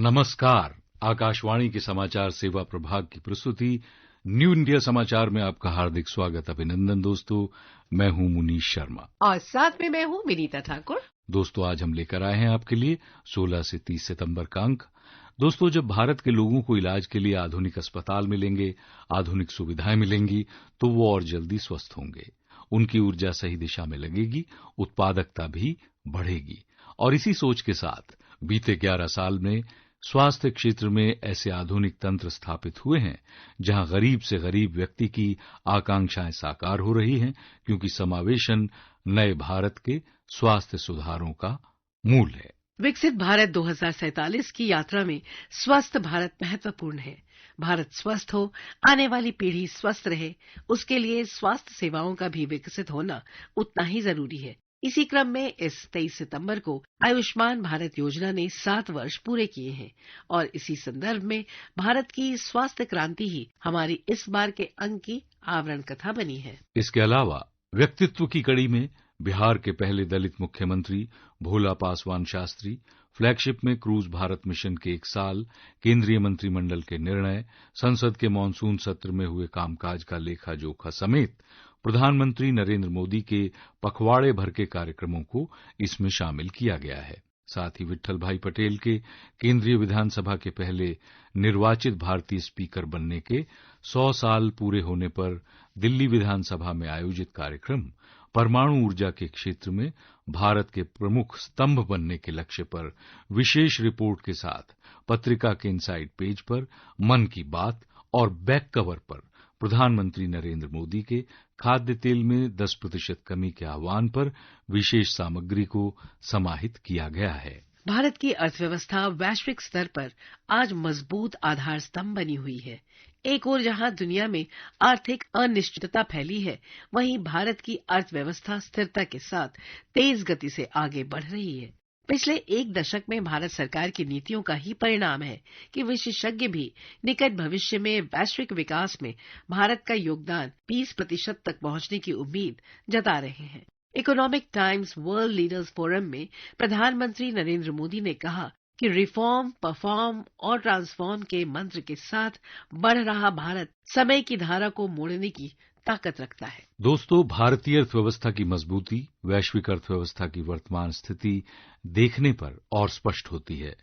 नमस्कार। आकाशवाणी के समाचार सेवा प्रभाग की प्रस्तुति न्यू इंडिया समाचार में आपका हार्दिक स्वागत। अभिनंदन दोस्तों, मैं हूं मुनीश शर्मा और साथ में मैं हूं विनीता ठाकुर। दोस्तों, आज हम लेकर आए हैं आपके लिए 16 से 30 सितंबर का अंक। दोस्तों, जब भारत के लोगों को इलाज के लिए आधुनिक अस्पताल मिलेंगे, आधुनिक सुविधाएं मिलेंगी, तो वो और जल्दी स्वस्थ होंगे। उनकी ऊर्जा सही दिशा में लगेगी, उत्पादकता भी बढ़ेगी। और इसी सोच के साथ बीते 11 साल में स्वास्थ्य क्षेत्र में ऐसे आधुनिक तंत्र स्थापित हुए हैं जहां गरीब से गरीब व्यक्ति की आकांक्षाएं साकार हो रही हैं, क्योंकि समावेशन नए भारत के स्वास्थ्य सुधारों का मूल है। विकसित भारत 2047 की यात्रा में स्वस्थ भारत महत्वपूर्ण है। भारत स्वस्थ हो, आने वाली पीढ़ी स्वस्थ रहे, उसके लिए स्वास्थ्य सेवाओं का भी विकसित होना उतना ही जरूरी है। इसी क्रम में इस 23 सितंबर को आयुष्मान भारत योजना ने 7 वर्ष पूरे किए हैं और इसी संदर्भ में भारत की स्वास्थ्य क्रांति ही हमारी इस बार के अंक की आवरण कथा बनी है। इसके अलावा व्यक्तित्व की कड़ी में बिहार के पहले दलित मुख्यमंत्री भोला पासवान शास्त्री, फ्लैगशिप में क्रूज भारत मिशन के 1 साल, केंद्रीय मंत्रिमंडल के निर्णय, संसद के मानसून सत्र में हुए कामकाज का लेखा जोखा समेत प्रधानमंत्री नरेंद्र मोदी के पखवाड़े भर के कार्यक्रमों को इसमें शामिल किया गया है। साथ ही विट्ठल भाई पटेल के केंद्रीय विधानसभा के पहले निर्वाचित भारतीय स्पीकर बनने के 100 साल पूरे होने पर दिल्ली विधानसभा में आयोजित कार्यक्रम परमाणु ऊर्जा के क्षेत्र में भारत के प्रमुख स्तंभ बनने के लक्ष्य पर विशेष रिपोर्ट के साथ पत्रिका के इनसाइड पेज पर मन की बात और बैक कवर पर प्रधानमंत्री नरेंद्र मोदी के खाद्य तेल में 10% कमी के आह्वान पर विशेष सामग्री को समाहित किया गया है। भारत की अर्थव्यवस्था वैश्विक स्तर पर आज मजबूत आधार स्तंभ बनी हुई है। एक ओर जहां दुनिया में आर्थिक अनिश्चितता फैली है, वहीं भारत की अर्थव्यवस्था स्थिरता के साथ तेज गति से आगे बढ़ रही है। पिछले 1 दशक में भारत सरकार की नीतियों का ही परिणाम है कि विशेषज्ञ भी निकट भविष्य में वैश्विक विकास में भारत का योगदान 20% तक पहुंचने की उम्मीद जता रहे हैं। Economic times world leaders forum में प्रधानमंत्री नरेंद्र मोदी ने कहा कि रिफॉर्म, परफॉर्म और ट्रांसफॉर्म के मंत्र के साथ बढ़ रहा भारत समय की धारा को मोड़ने की ताकत रखता है। दोस्तों, भारतीय अर्थव्यवस्था की मजबूती वैश्विक अर्थव्यवस्था की वर्तमान स्थिति देखने पर और स्पष्ट होती है।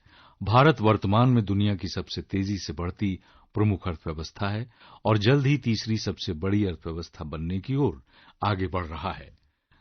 भारत वर्तमान में दुनिया की सबसे तेजी से बढ़ती प्रमुख अर्थव्यवस्था है और जल्द ही तीसरी सबसे बड़ी अर्थव्यवस्था बनने की ओर आगे बढ़ रहा है।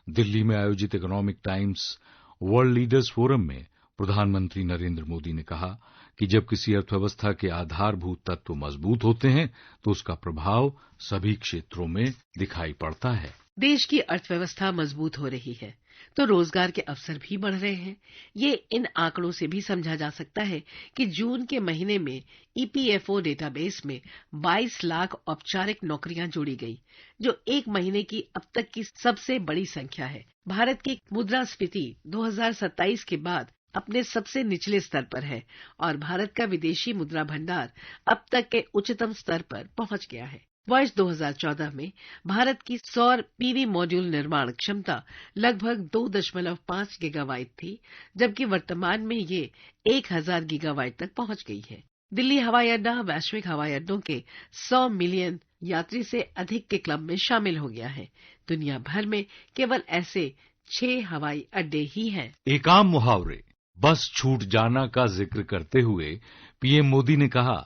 दिल्ली में आयोजित economic times world leaders forum में प्रधानमंत्री नरेंद्र मोदी ने कहा कि जब किसी अर्थव्यवस्था के आधारभूत तत्व मजबूत होते हैं तो उसका प्रभाव सभी क्षेत्रों में दिखाई पड़ता है। देश की अर्थव्यवस्था मजबूत हो रही है तो रोजगार के अवसर भी बढ़ रहे हैं। ये इन आंकड़ों से भी समझा जा सकता है कि जून के महीने में ईपीएफओ डेटाबेस में 22 लाख औपचारिक नौकरियां जोड़ी गई, जो एक महीने की अब तक की सबसे बड़ी संख्या है। भारत की मुद्रास्फीति 2027 के बाद अपने सबसे निचले स्तर पर है और भारत का विदेशी मुद्रा भंडार अब तक के उच्चतम स्तर पर पहुंच गया है। वर्ष 2014 में भारत की सौर पीवी मॉड्यूल निर्माण क्षमता लगभग 2.5 गीगावाट थी, जबकि वर्तमान में ये 1000 गीगावाट तक पहुंच गई है। दिल्ली हवाई अड्डा वैश्विक हवाई अड्डों के 100 मिलियन यात्री से अधिक के क्लब में शामिल हो गया है। दुनिया भर में केवल ऐसे 6 हवाई अड्डे ही हैं। एक आम मुहावरे बस छूट जाना का जिक्र करते हुए पीएम मोदी ने कहा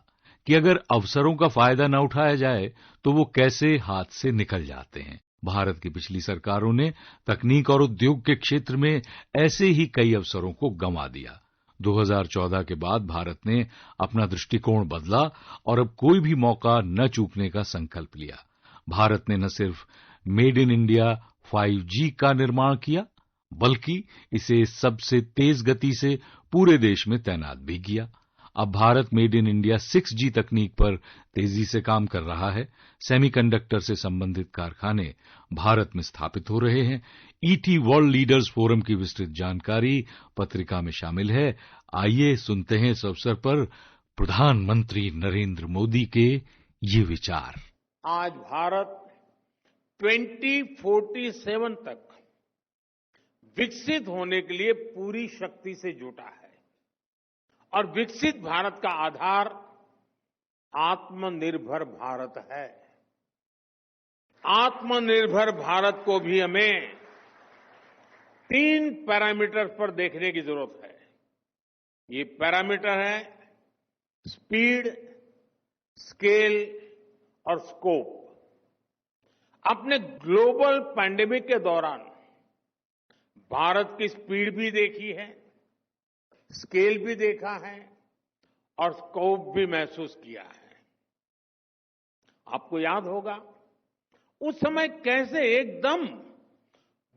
कि अगर अवसरों का फायदा न उठाया जाए तो वो कैसे हाथ से निकल जाते हैं। भारत की पिछली सरकारों ने तकनीक और उद्योग के क्षेत्र में ऐसे ही कई अवसरों को गंवा दिया। 2014 के बाद भारत ने अपना दृष्टिकोण बदला और अब कोई भी मौका न चूकने का संकल्प लिया। भारत ने न सिर्फ मेड इन इंडिया 5G का निर्माण किया, बल्कि इसे सबसे तेज गति से पूरे देश में तैनात भी किया। अब Bharat made in India 6G तकनीक पर तेजी से काम कर रहा है। सेमीकंडक्टर से संबंधित कारखाने भारत में स्थापित हो रहे हैं। ईटी वर्ल्ड लीडर्स फोरम की विस्तृत जानकारी पत्रिका में शामिल है। आइए सुनते हैं इस अवसर पर प्रधानमंत्री नरेंद्र मोदी के ये विचार। आज भारत 2047 तक विकसित होने के लिए पूरी शक्ति से जुटा है और विकसित भारत का आधार आत्मनिर्भर भारत है। आत्मनिर्भर भारत को भी हमें 3 पैरामीटर्स पर देखने की जरूरत है। ये पैरामीटर है स्पीड, स्केल और स्कोप। अपने ग्लोबल पैंडेमिक के दौरान भारत की स्पीड भी देखी है, स्केल भी देखा है और स्कोप भी महसूस किया है। आपको याद होगा उस समय कैसे एकदम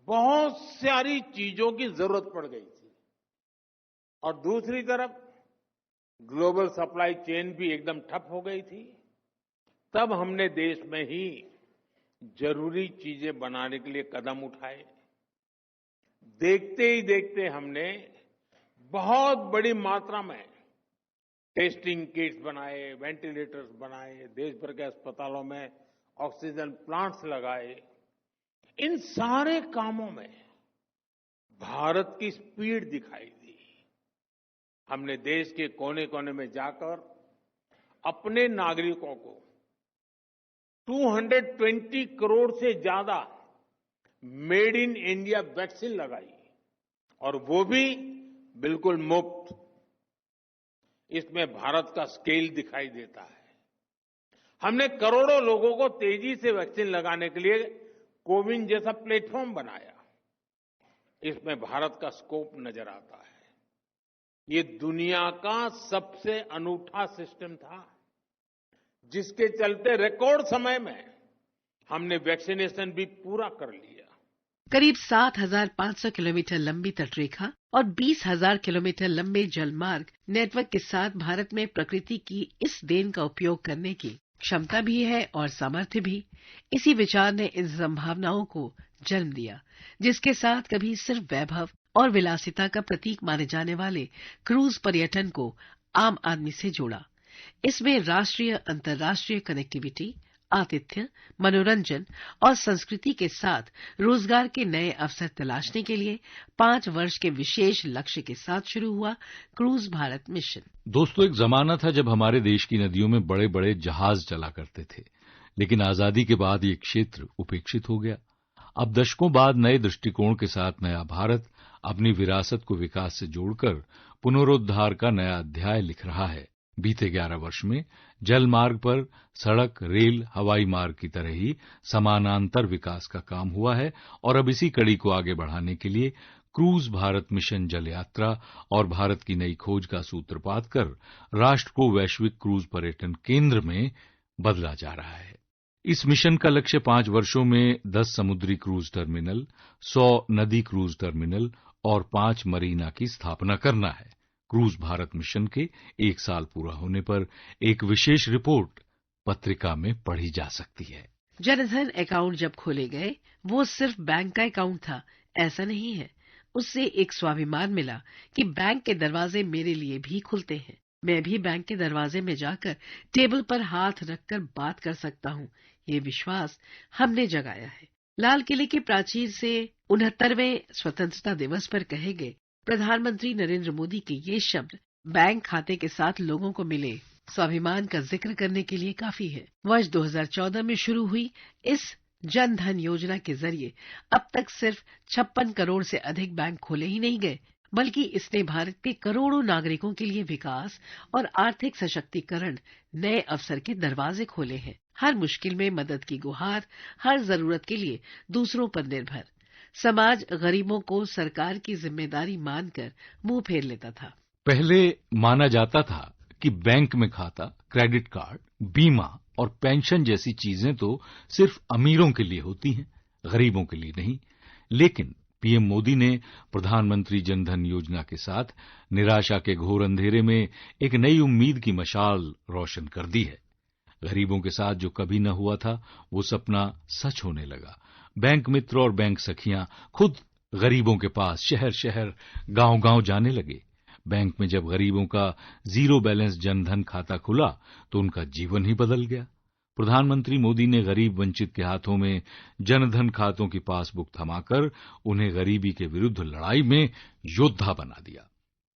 बहुत सारी चीजों की जरूरत पड़ गई थी और दूसरी तरफ ग्लोबल सप्लाई चेन भी एकदम ठप हो गई थी। तब हमने देश में ही जरूरी चीजें बनाने के लिए कदम उठाए। देखते ही देखते हमने बहुत बड़ी मात्रा में टेस्टिंग किट्स बनाए, वेंटिलेटर्स बनाए, देश भर के अस्पतालों में ऑक्सीजन प्लांट्स लगाए। इन सारे कामों में भारत की स्पीड दिखाई दी। हमने देश के कोने कोने में जाकर अपने नागरिकों को 220 करोड़ से ज्यादा मेड इन इंडिया वैक्सीन लगाई और वो भी बिल्कुल मुफ्त। इसमें भारत का स्केल दिखाई देता है। हमने करोड़ों लोगों को तेजी से वैक्सीन लगाने के लिए कोविन जैसा प्लेटफॉर्म बनाया। इसमें भारत का स्कोप नजर आता है। ये दुनिया का सबसे अनूठा सिस्टम था जिसके चलते रिकॉर्ड समय में हमने वैक्सीनेशन भी पूरा कर लिया। करीब 7,500 किलोमीटर लंबी तटरेखा और 20,000 किलोमीटर लंबे जलमार्ग नेटवर्क के साथ भारत में प्रकृति की इस देन का उपयोग करने की क्षमता भी है और सामर्थ्य भी। इसी विचार ने इन संभावनाओं को जन्म दिया जिसके साथ कभी सिर्फ वैभव और विलासिता का प्रतीक माने जाने वाले क्रूज पर्यटन को आम आदमी से जोड़ा। इसमें राष्ट्रीय अंतर्राष्ट्रीय कनेक्टिविटी, आतिथ्य, मनोरंजन और संस्कृति के साथ रोजगार के नए अवसर तलाशने के लिए 5 वर्ष के विशेष लक्ष्य के साथ शुरू हुआ क्रूज भारत मिशन। दोस्तों, एक जमाना था जब हमारे देश की नदियों में बड़े बड़े जहाज चला करते थे, लेकिन आजादी के बाद ये क्षेत्र उपेक्षित हो गया। अब दशकों बाद नए दृष्टिकोण के साथ नया भारत अपनी विरासत को विकास से जोड़कर पुनरुद्धार का नया अध्याय लिख रहा है। बीते 11 वर्ष में जल मार्ग पर सड़क, रेल, हवाई मार्ग की तरह ही समानांतर विकास का काम हुआ है और अब इसी कड़ी को आगे बढ़ाने के लिए क्रूज भारत मिशन जल यात्रा और भारत की नई खोज का सूत्रपात कर राष्ट्र को वैश्विक क्रूज पर्यटन केंद्र में बदला जा रहा है। इस मिशन का लक्ष्य 5 वर्षों में 10 समुद्री क्रूज टर्मिनल, 100 नदी क्रूज टर्मिनल और 5 मरीना की स्थापना करना है। क्रूज भारत मिशन के 1 साल पूरा होने पर एक विशेष रिपोर्ट पत्रिका में पढ़ी जा सकती है। जनधन अकाउंट जब खोले गए वो सिर्फ बैंक का अकाउंट था, ऐसा नहीं है। उससे एक स्वाभिमान मिला कि बैंक के दरवाजे मेरे लिए भी खुलते हैं। मैं भी बैंक के दरवाजे में जाकर टेबल पर हाथ रखकर बात कर सकता हूँ। ये विश्वास हमने जगाया है। लाल किले के प्राचीर से 69वें स्वतंत्रता दिवस पर कहे गए प्रधानमंत्री नरेंद्र मोदी के ये शब्द बैंक खाते के साथ लोगों को मिले स्वाभिमान का जिक्र करने के लिए काफी है। वर्ष 2014 में शुरू हुई इस जन धन योजना के जरिए अब तक सिर्फ 56 करोड़ से अधिक बैंक खोले ही नहीं गए, बल्कि इसने भारत के करोड़ों नागरिकों के लिए विकास और आर्थिक सशक्तिकरण नए अवसर के दरवाजे खोले हैं। हर मुश्किल में मदद की गुहार, हर जरूरत के लिए दूसरों पर निर्भर समाज गरीबों को सरकार की जिम्मेदारी मानकर मुंह फेर लेता था। पहले माना जाता था कि बैंक में खाता, क्रेडिट कार्ड, बीमा और पेंशन जैसी चीजें तो सिर्फ अमीरों के लिए होती हैं, गरीबों के लिए नहीं। लेकिन पीएम मोदी ने प्रधानमंत्री जन धन योजना के साथ निराशा के घोर अंधेरे में एक नई उम्मीद की मशाल रोशन कर दी है। गरीबों के साथ जो कभी न हुआ था वो सपना सच होने लगा। बैंक मित्र और बैंक सखियां खुद गरीबों के पास शहर शहर, गांव गांव जाने लगे। बैंक में जब गरीबों का जीरो बैलेंस जनधन खाता खुला तो उनका जीवन ही बदल गया। प्रधानमंत्री मोदी ने गरीब वंचित के हाथों में जनधन खातों की पासबुक थमाकर उन्हें गरीबी के विरुद्ध लड़ाई में योद्धा बना दिया।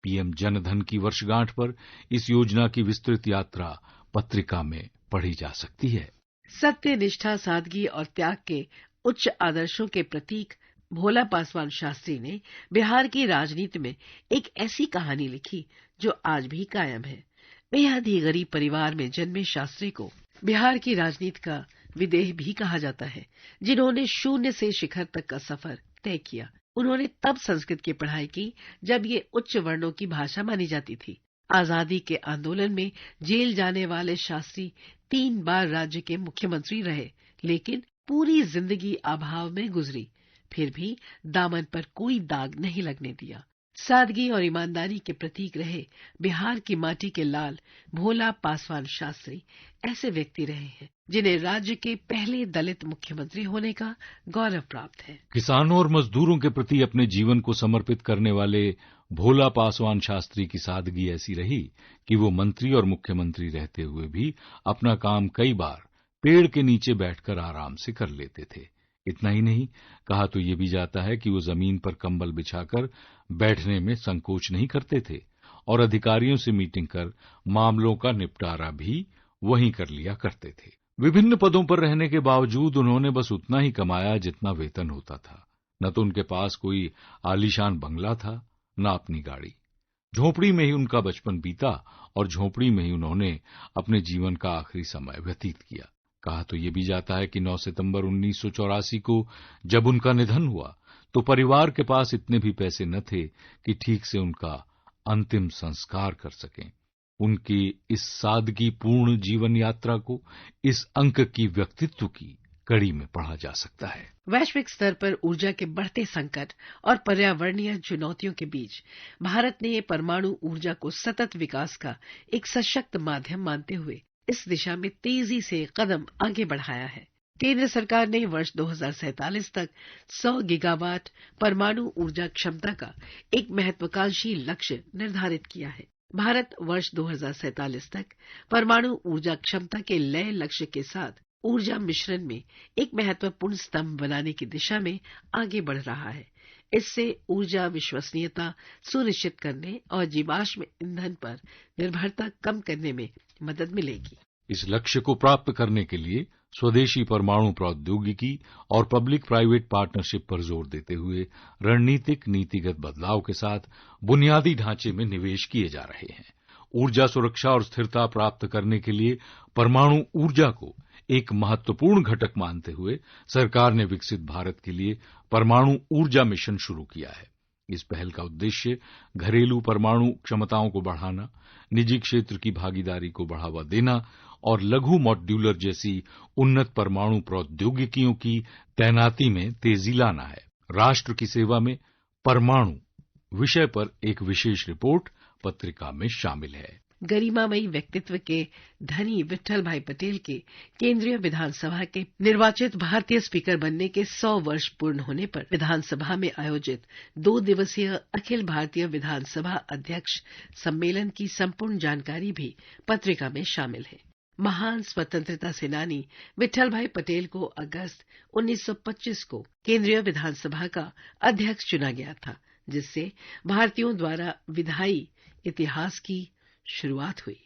पीएम जनधन की वर्षगांठ पर इस योजना की विस्तृत यात्रा पत्रिका में पढ़ी जा सकती है। सत्य, निष्ठा, सादगी और त्याग के उच्च आदर्शों के प्रतीक भोला पासवान शास्त्री ने बिहार की राजनीति में एक ऐसी कहानी लिखी जो आज भी कायम है। बेहद ही गरीब परिवार में जन्मे शास्त्री को बिहार की राजनीति का विदेह भी कहा जाता है, जिन्होंने शून्य से शिखर तक का सफर तय किया। उन्होंने तब संस्कृत की पढ़ाई की जब ये उच्च वर्णों की भाषा मानी जाती थी। आजादी के आंदोलन में जेल जाने वाले शास्त्री 3 बार राज्य के मुख्यमंत्री रहे, लेकिन पूरी जिंदगी अभाव में गुजरी, फिर भी दामन पर कोई दाग नहीं लगने दिया। सादगी और ईमानदारी के प्रतीक रहे बिहार की माटी के लाल भोला पासवान शास्त्री ऐसे व्यक्ति रहे हैं जिन्हें राज्य के पहले दलित मुख्यमंत्री होने का गौरव प्राप्त है। किसानों और मजदूरों के प्रति अपने जीवन को समर्पित करने वाले भोला पासवान शास्त्री की सादगी ऐसी रही कि वो मंत्री और मुख्यमंत्री रहते हुए भी अपना काम कई बार पेड़ के नीचे बैठकर आराम से कर लेते थे। इतना ही नहीं, कहा तो ये भी जाता है कि वो जमीन पर कंबल बिछाकर बैठने में संकोच नहीं करते थे और अधिकारियों से मीटिंग कर मामलों का निपटारा भी वहीं कर लिया करते थे। विभिन्न पदों पर रहने के बावजूद उन्होंने बस उतना ही कमाया जितना वेतन होता था। न तो उनके पास कोई आलीशान बंगला था, न अपनी गाड़ी। झोपड़ी में ही उनका बचपन बीता और झोपड़ी में ही उन्होंने अपने जीवन का आखिरी समय व्यतीत किया। कहा तो ये भी जाता है कि 9 सितंबर 1984 को जब उनका निधन हुआ तो परिवार के पास इतने भी पैसे न थे कि ठीक से उनका अंतिम संस्कार कर सकें। उनकी इस सादगीपूर्ण जीवन यात्रा को इस अंक की व्यक्तित्व की कड़ी में पढ़ा जा सकता है। वैश्विक स्तर पर ऊर्जा के बढ़ते संकट और पर्यावरणीय चुनौतियों के बीच भारत ने परमाणु ऊर्जा को सतत विकास का एक सशक्त माध्यम मानते हुए इस दिशा में तेजी से कदम आगे बढ़ाया है। केंद्र सरकार ने वर्ष 2047 तक 100 गीगावाट परमाणु ऊर्जा क्षमता का एक महत्वाकांक्षी लक्ष्य निर्धारित किया है। भारत वर्ष 2047 तक परमाणु ऊर्जा क्षमता के लय लक्ष्य के साथ ऊर्जा मिश्रण में एक महत्वपूर्ण स्तंभ बनाने की दिशा में आगे बढ़ रहा है। इससे ऊर्जा विश्वसनीयता सुनिश्चित करने और जीवाश्म ईंधन पर निर्भरता कम करने में मदद मिलेगी। इस लक्ष्य को प्राप्त करने के लिए स्वदेशी परमाणु प्रौद्योगिकी और पब्लिक प्राइवेट पार्टनरशिप पर जोर देते हुए रणनीतिक नीतिगत बदलाव के साथ बुनियादी ढांचे में निवेश किए जा रहे हैं। ऊर्जा सुरक्षा और स्थिरता प्राप्त करने के लिए परमाणु ऊर्जा को एक महत्वपूर्ण घटक मानते हुए सरकार ने विकसित भारत के लिए परमाणु ऊर्जा मिशन शुरू किया है। इस पहल का उद्देश्य घरेलू परमाणु क्षमताओं को बढ़ाना, निजी क्षेत्र की भागीदारी को बढ़ावा देना और लघु मॉड्यूलर जैसी उन्नत परमाणु प्रौद्योगिकियों की तैनाती में तेजी लाना है। राष्ट्र की सेवा में परमाणु विषय पर एक विशेष रिपोर्ट पत्रिका में शामिल है। गरिमामयी व्यक्तित्व के धनी विट्ठल भाई पटेल के केंद्रीय विधानसभा के निर्वाचित भारतीय स्पीकर बनने के 100 वर्ष पूर्ण होने पर विधानसभा में आयोजित 2 दिवसीय अखिल भारतीय विधानसभा अध्यक्ष सम्मेलन की संपूर्ण जानकारी भी पत्रिका में शामिल है। महान स्वतंत्रता सेनानी विट्ठल भाई पटेल को अगस्त 1925 को केंद्रीय विधानसभा का अध्यक्ष चुना गया था, जिससे भारतीयों द्वारा विधायी इतिहास की शुरुआत हुई।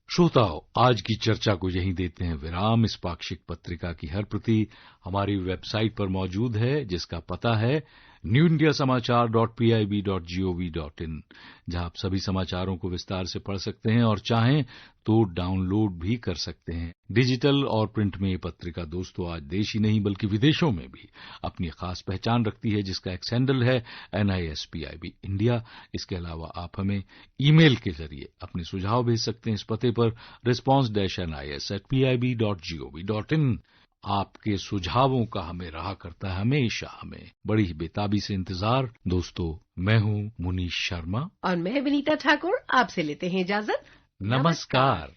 श्रोताओं, आज की चर्चा को यहीं देते हैं विराम। इस पाक्षिक पत्रिका की हर प्रति हमारी वेबसाइट पर मौजूद है, जिसका पता है newindiasamaachar.pib.gov.in, जहां आप सभी समाचारों को विस्तार से पढ़ सकते हैं और चाहें तो डाउनलोड भी कर सकते हैं। डिजिटल और प्रिंट में ये पत्रिका दोस्तों आज देश ही नहीं बल्कि विदेशों में भी अपनी खास पहचान रखती है, जिसका एक हैंडल है NISPIB इंडिया। इसके अलावा आप हमें ईमेल के जरिए अपने सुझाव भेज सकते हैं इस पते पर response-nis@pib.gov.in। आपके सुझावों का हमें रहा करता है हमेशा हमें बड़ी ही बेताबी से इंतजार। दोस्तों, मैं हूं मुनीश शर्मा और मैं विनीता ठाकुर, आपसे लेते हैं इजाजत। नमस्कार।